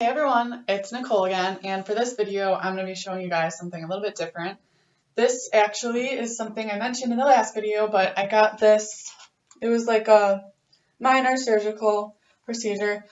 Hey everyone, it's Nicole again, and for this video I'm going to be showing you guys something a little bit different. This actually is something I mentioned in the last video, but I got this, it was like a minor surgical procedure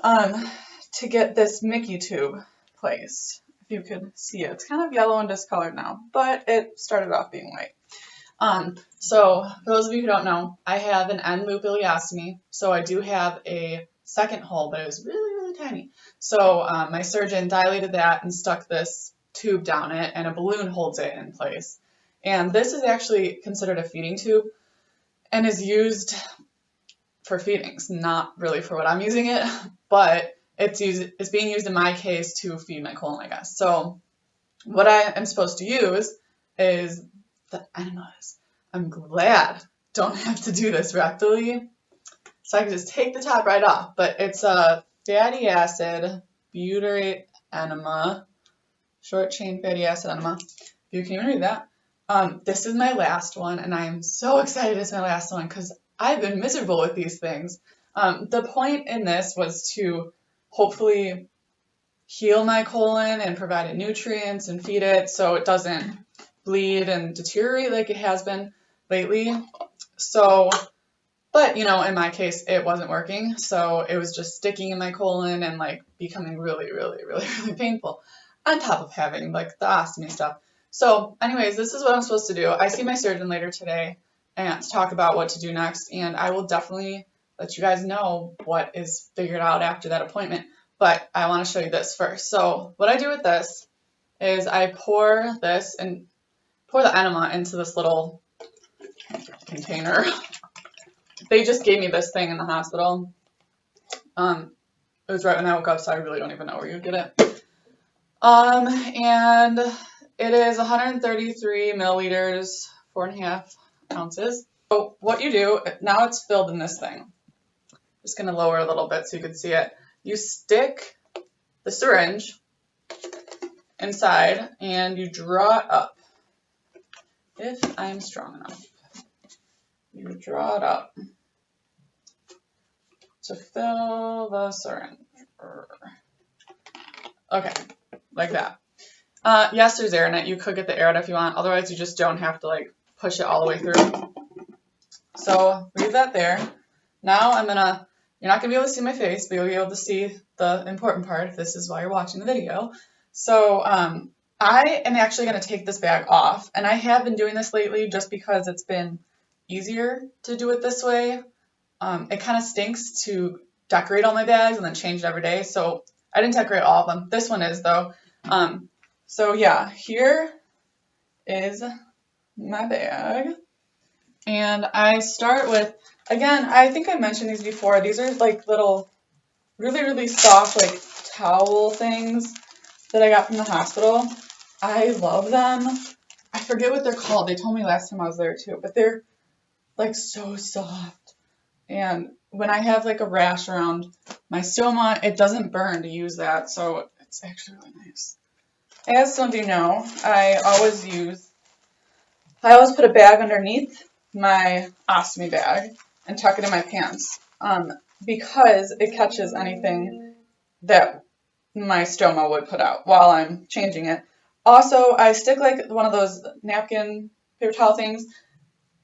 to get this Mickey tube placed. If you could see it, it's kind of yellow and discolored now, but it started off being white. So for those of you who don't know, I have an end loop ileostomy, so I do have a second hole, but it was really tiny. So my surgeon dilated that and stuck this tube down it, and a balloon holds it in place. And this is actually considered a feeding tube and is used for feedings, not really for what I'm using it, but it's being used in my case to feed my colon, I guess. So what I am supposed to use is the enemas. I'm glad don't have to do this rectally, so I can just take the top right off. But it's a fatty acid butyrate enema, short chain fatty acid enema. You can even read that. This is my last one, and I am so excited it's my last one because I've been miserable with these things. The point in this was to hopefully heal my colon and provide it nutrients and feed it so it doesn't bleed and deteriorate like it has been lately. So, but in my case, it wasn't working. So it was just sticking in my colon and like becoming really painful on top of having like the ostomy stuff. So anyways, this is what I'm supposed to do. I see my surgeon later today and to talk about what to do next. And I will definitely let you guys know what is figured out after that appointment. But I want to show you this first. So what I do with this is I pour this and pour the enema into this little container. They just gave me this thing in the hospital. It was right when I woke up, so I really don't even know where you'd get it. And it is 133 milliliters, 4.5 ounces. So what you do, now it's filled in this thing. Just going to lower a little bit so you can see it. You stick the syringe inside and you draw it up. If I'm strong enough, you draw it up to fill the syringe. Okay, like that. Yes, there's air in it. You could get the air out if you want. Otherwise, you just don't have to like push it all the way through. So leave that there. Now you're not gonna be able to see my face, but you'll be able to see the important part. This is why you're watching the video. So I am actually going to take this bag off, and I have been doing this lately just because it's been easier to do it this way. It kind of stinks to decorate all my bags and then change it every day, so I didn't decorate all of them. This one is, though. So yeah, here is my bag, and I start with, again, I think I mentioned these before. These are like little really soft like towel things that I got from the hospital. I love them. I forget what they're called. They told me last time I was there too, but they're like so soft. And when I have like a rash around my stoma, it doesn't burn to use that, so it's actually really nice. As some of you know, I always put a bag underneath my ostomy bag and tuck it in my pants because it catches anything that my stoma would put out while I'm changing it. Also, I stick like one of those napkin paper towel things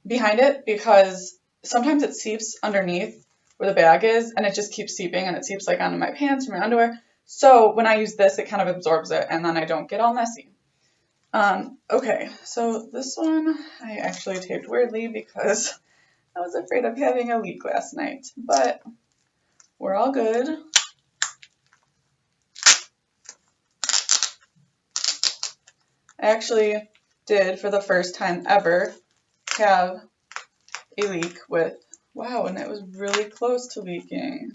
behind it because sometimes it seeps underneath where the bag is and it just keeps seeping and it seeps like onto my pants or my underwear. So when I use this, it kind of absorbs it and then I don't get all messy. Okay, so this one I actually taped weirdly because I was afraid of having a leak last night, but we're all good. I actually did, for the first time ever, have a leak with, wow, and it was really close to leaking.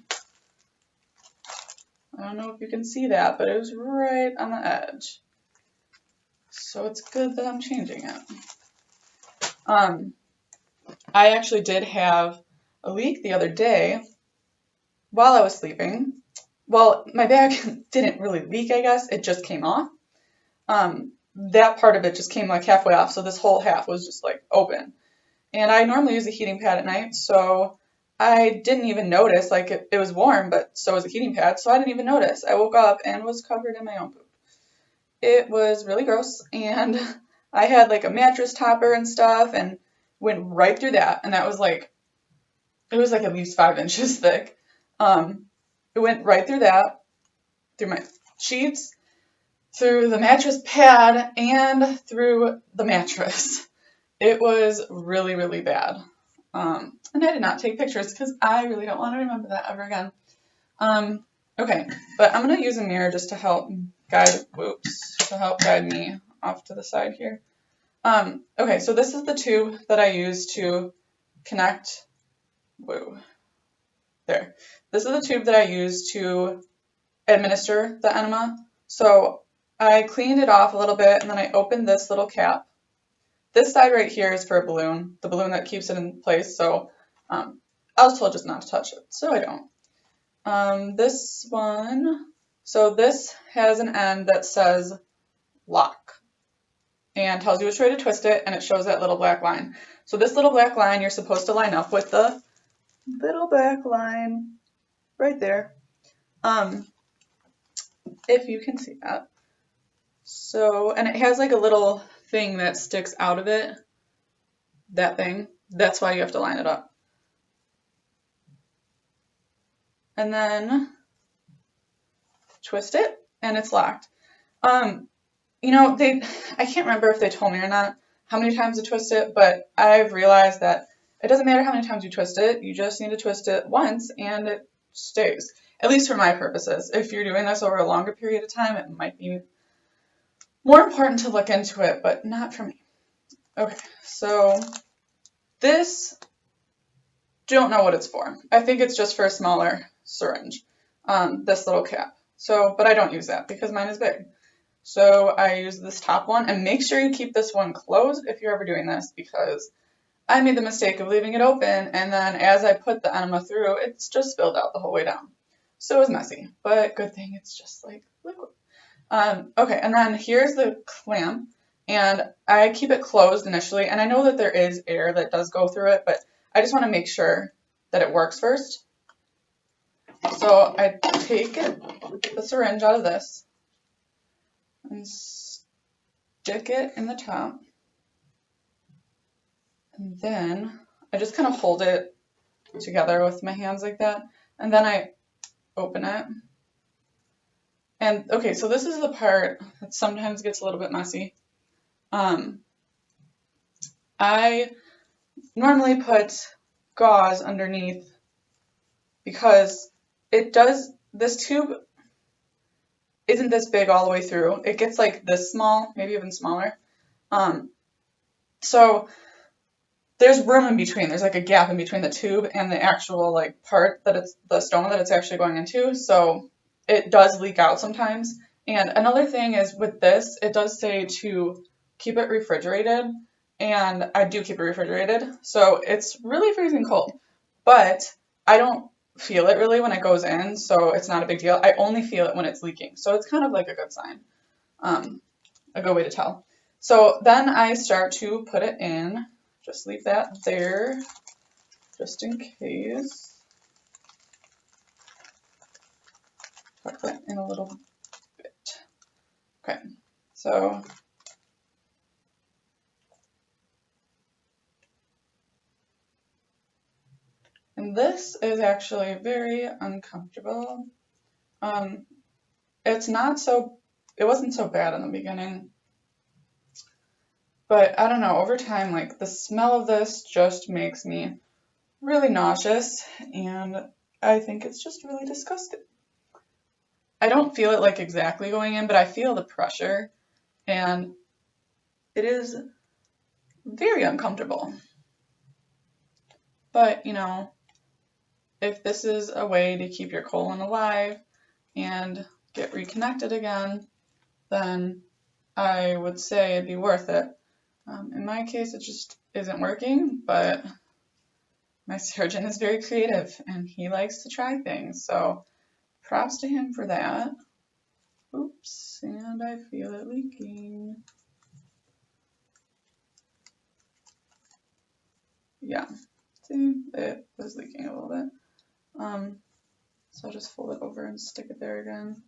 I don't know if you can see that, but it was right on the edge. So it's good that I'm changing it. I actually did have a leak the other day while I was sleeping. Well, my bag didn't really leak, I guess. It just came off. That part of it just came like halfway off, so this whole half was just like open. And I normally use a heating pad at night, so I didn't even notice, like it was warm, but so was the heating pad, so I didn't even notice. I woke up and was covered in my own poop. It was really gross, and I had like a mattress topper and stuff and went right through that, and that was like, it was like at least 5 inches thick. It went right through that, through my sheets, through the mattress pad, and through the mattress. It was really, really bad. And I did not take pictures because I really don't want to remember that ever again. Okay, but I'm going to use a mirror just to help guide me off to the side here. Okay, so this is the tube that I use to connect, there. This is the tube that I use to administer the enema. So I cleaned it off a little bit, and then I opened this little cap. This side right here is for a balloon, the balloon that keeps it in place, so I was told just not to touch it, so I don't. This one, so this has an end that says lock and tells you which way to twist it, and it shows that little black line. So this little black line you're supposed to line up with the little black line right there, if you can see that. So, and it has like a little thing that sticks out of it, that thing. That's why you have to line it up. And then twist it, and it's locked. You know, I can't remember if they told me or not how many times to twist it, but I've realized that it doesn't matter how many times you twist it, you just need to twist it once and it stays. At least for my purposes. If you're doing this over a longer period of time, it might be more important to look into it, but not for me. Okay, so this, don't know what it's for. I think it's just for a smaller syringe, this little cap. So, but I don't use that because mine is big. So I use this top one, and make sure you keep this one closed if you're ever doing this, because I made the mistake of leaving it open, and then as I put the enema through, it's just spilled out the whole way down. So it was messy, but good thing it's just like liquid. Okay, and then here's the clamp, and I keep it closed initially, and I know that there is air that does go through it, but I just want to make sure that it works first. So I take the syringe out of this and stick it in the top, and then I just kind of hold it together with my hands like that, and then I open it. And okay, so this is the part that sometimes gets a little bit messy. I normally put gauze underneath because this tube isn't this big all the way through. It gets like this small, maybe even smaller. So there's room in between. There's like a gap in between the tube and the actual like part that it's the stoma that it's actually going into. So it does leak out sometimes. And another thing is with this, it does say to keep it refrigerated, and I do keep it refrigerated. So it's really freezing cold, but I don't feel it really when it goes in, so it's not a big deal. I only feel it when it's leaking. So it's kind of like a good sign, a good way to tell. So then I start to put it in. Just leave that there, just in case. Tuck that in a little bit. Okay, so and this is actually very uncomfortable. It wasn't so bad in the beginning. But I don't know, over time, like the smell of this just makes me really nauseous, and I think it's just really disgusting. I don't feel it like exactly going in, but I feel the pressure, and it is very uncomfortable. But, you know, if this is a way to keep your colon alive and get reconnected again, then I would say it'd be worth it. In my case, it just isn't working, but my surgeon is very creative and he likes to try things, so props to him for that. Oops, and I feel it leaking. Yeah, See, it was leaking a little bit. So I'll just fold it over and stick it there again.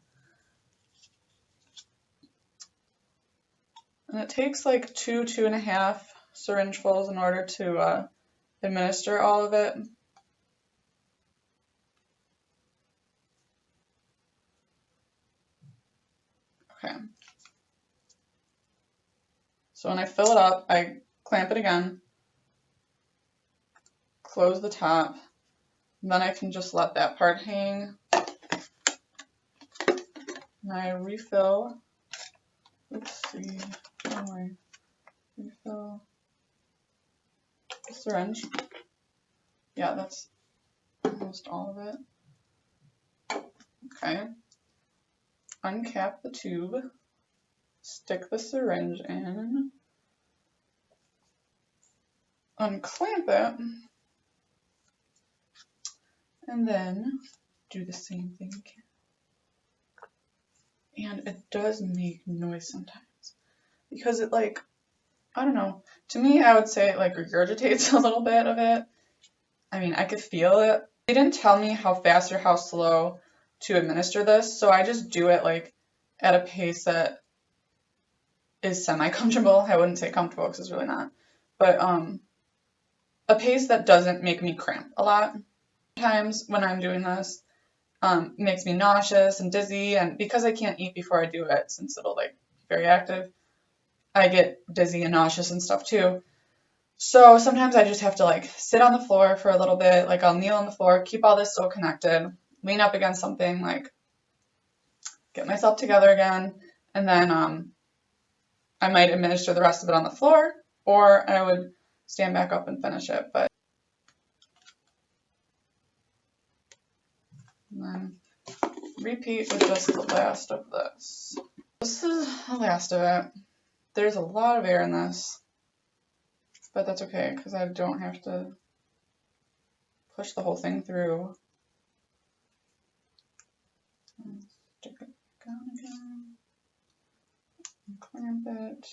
And it takes like 2.5 syringefuls in order to administer all of it. Okay. So when I fill it up, I clamp it again, close the top, and then I can just let that part hang. And I refill. Oopsie. Anyway, refill the syringe. Yeah, that's almost all of it. Okay. Uncap the tube. Stick the syringe in. Unclamp it. And then do the same thing again. And it does make noise sometimes. Because it like, I don't know. To me, I would say it like regurgitates a little bit of it. I mean, I could feel it. They didn't tell me how fast or how slow to administer this, so I just do it like at a pace that is semi-comfortable. I wouldn't say comfortable because it's really not. But a pace that doesn't make me cramp a lot. Sometimes when I'm doing this, it makes me nauseous and dizzy, and because I can't eat before I do it, since it'll like be very active, I get dizzy and nauseous and stuff too. So sometimes I just have to like sit on the floor for a little bit, like I'll kneel on the floor, keep all this so connected, lean up against something, like get myself together again, and then I might administer the rest of it on the floor, or I would stand back up and finish it. But and then repeat with just the last of this. This is the last of it. There's a lot of air in this, but that's okay because I don't have to push the whole thing through. Stick it down again, and clamp it,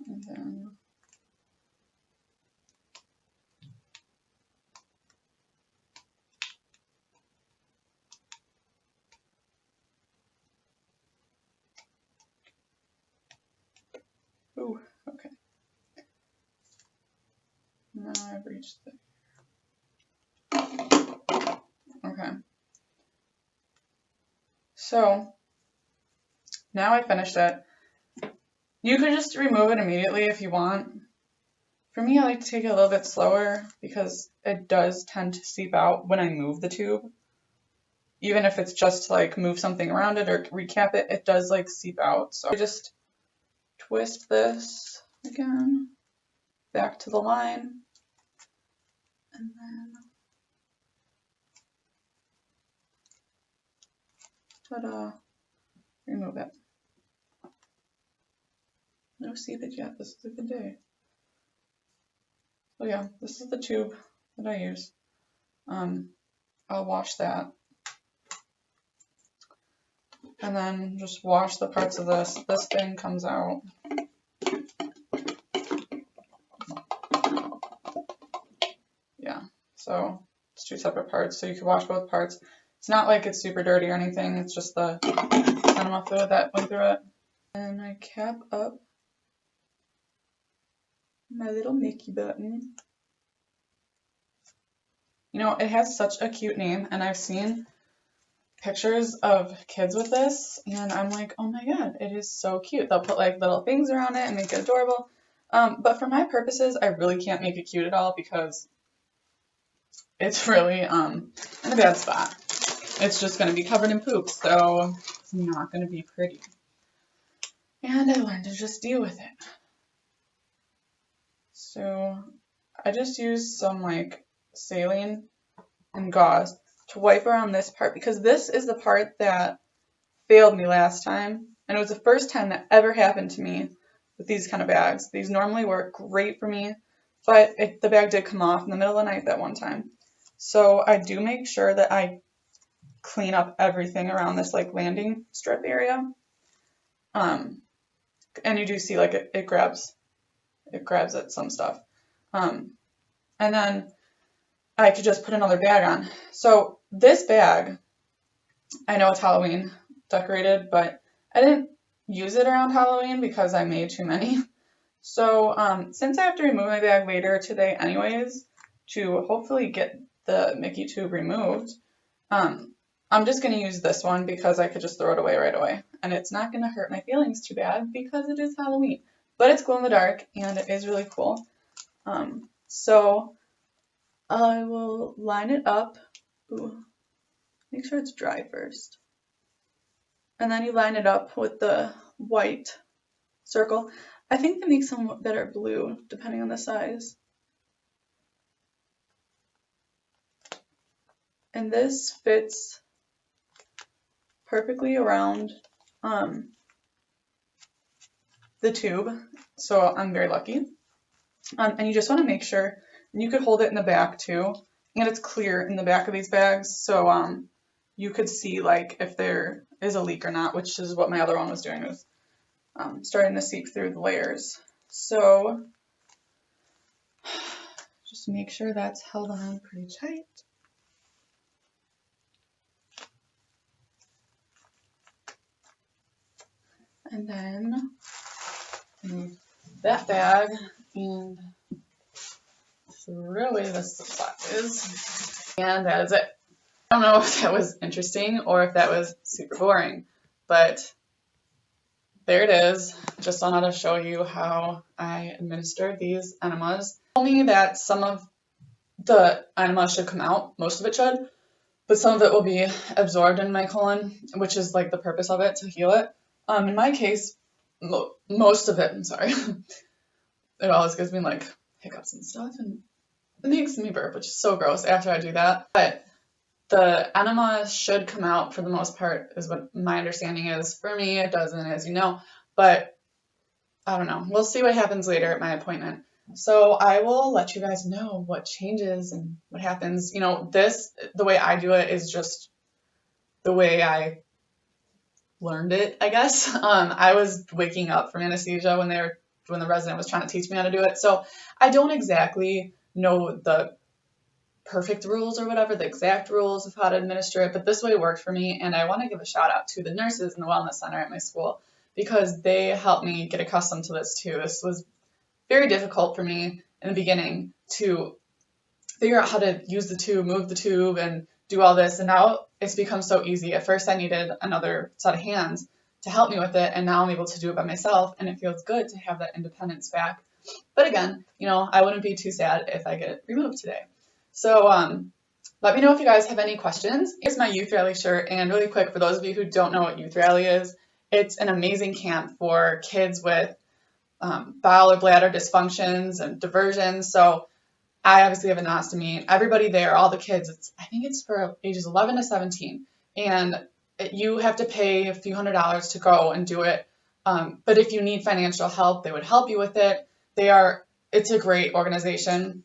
and then ooh, okay. Now I've reached the okay. So now I finished it. You could just remove it immediately if you want. For me, I like to take it a little bit slower because it does tend to seep out when I move the tube. Even if it's just to like move something around it or recap it, it does like seep out. So I just twist this again back to the line, and then ta-da, remove it. No seepage yet. This is a good day. So yeah, this is the tube that I use. I'll wash that. And then just wash the parts of this. This thing comes out. Yeah, so it's 2 separate parts, so you can wash both parts. It's not like it's super dirty or anything, it's just the enema fluid that went through it. And I cap up my little Mickey button. You know, it has such a cute name, and I've seen pictures of kids with this, and I'm like, oh my god, it is so cute. They'll put like little things around it and make it adorable. But for my purposes, I really can't make it cute at all because it's really in a bad spot. It's just going to be covered in poop, so it's not going to be pretty. And I learned to just deal with it. So I just used some like saline and gauze to wipe around this part because this is the part that failed me last time, and it was the first time that ever happened to me with these kind of bags. These normally work great for me, but the bag did come off in the middle of the night that one time. So I do make sure that I clean up everything around this like landing strip area. And you do see like it grabs it grabs at some stuff. And then I could just put another bag on. So this bag, I know it's Halloween decorated, but I didn't use it around Halloween because I made too many. So since I have to remove my bag later today anyways, to hopefully get the Mickey tube removed, I'm just going to use this one because I could just throw it away right away. And it's not going to hurt my feelings too bad because it is Halloween. But it's glow in the dark and it is really cool. So I will line it up. Ooh, make sure it's dry first. And then you line it up with the white circle. I think they make some that are blue, depending on the size. And this fits perfectly around the tube, so I'm very lucky. And you just want to make sure, and you could hold it in the back too, and it's clear in the back of these bags, so you could see like if there is a leak or not, which is what my other one was doing, was starting to seep through the layers. So just make sure that's held on pretty tight. And then move that bag and throw away the supplies. And that is it. I don't know if that was interesting or if that was super boring, but there it is. Just on how to show you how I administer these enemas. Told me that some of the enema should come out, most of it should, but some of it will be absorbed in my colon, which is like the purpose of it, to heal it. In my case, most of it, I'm sorry, it always gives me like hiccups and stuff, and it makes me burp, which is so gross after I do that. But the enema should come out for the most part, is what my understanding is. For me, it doesn't, as you know, but I don't know. We'll see what happens later at my appointment. So I will let you guys know what changes and what happens. You know, the way I do it is just the way I learned it, I guess. I was waking up from anesthesia when the resident was trying to teach me how to do it. So I don't exactly know the perfect rules or whatever, the exact rules of how to administer it, but this way worked for me. And I want to give a shout out to the nurses in the wellness center at my school because they helped me get accustomed to this too. This was very difficult for me in the beginning to figure out how to use the tube, move the tube, and do all this. And now it's become so easy. At first I needed another set of hands to help me with it, and now I'm able to do it by myself, and it feels good to have that independence back. But again, you know, I wouldn't be too sad if I get it removed today. So let me know if you guys have any questions. Here's my youth rally shirt, and really quick, for those of you who don't know what youth rally is, it's an amazing camp for kids with bowel or bladder dysfunctions and diversions. So I obviously have an ostomy. Everybody there, all the kids, I think it's for ages 11 to 17. And you have to pay a few $100s to go and do it. But if you need financial help, they would help you with it. It's a great organization.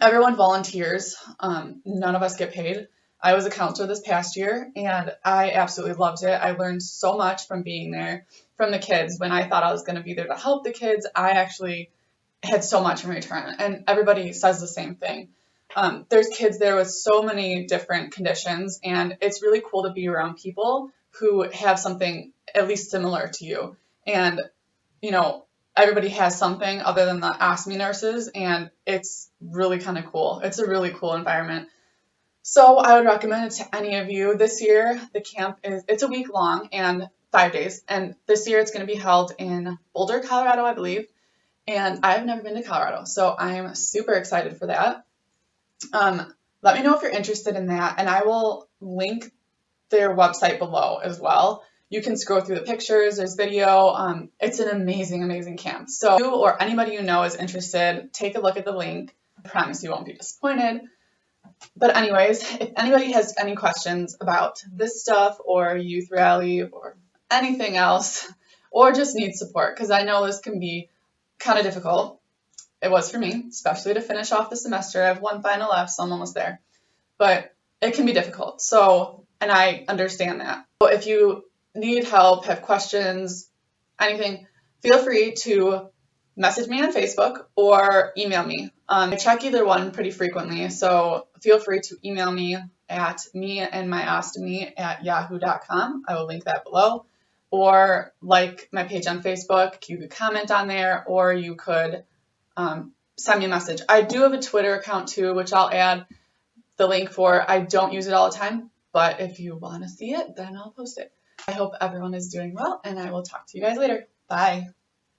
Everyone volunteers. None of us get paid. I was a counselor this past year, and I absolutely loved it. I learned so much from being there, from the kids. When I thought I was going to be there to help the kids, I actually had so much in return, and everybody says the same thing. There's kids there with so many different conditions, and it's really cool to be around people who have something at least similar to you. And, you know, everybody has something other than the ostomy nurses, and it's really kind of cool. It's a really cool environment. So I would recommend it to any of you. This year, the camp it's a week long and 5 days. And this year it's going to be held in Boulder, Colorado, I believe. And I've never been to Colorado, so I'm super excited for that. Let me know if you're interested in that, and I will link their website below as well. You can scroll through the pictures, there's video. It's an amazing, amazing camp. So if you or anybody you know is interested, take a look at the link. I promise you won't be disappointed. But anyways, if anybody has any questions about this stuff or youth rally or anything else, or just needs support, because I know this can be kind of difficult. It was for me, especially to finish off the semester. I have one final left, so I'm almost there. But it can be difficult. So, and I understand that. So if you need help, have questions, anything, feel free to message me on Facebook or email me. I check either one pretty frequently, so feel free to email me at me&MyOstomy@yahoo.com. I will link that below. Or like my page on Facebook, you could comment on there, or you could send me a message. I do have a Twitter account too, which I'll add the link for. I don't use it all the time, but if you want to see it, then I'll post it. I hope everyone is doing well, and I will talk to you guys later. Bye.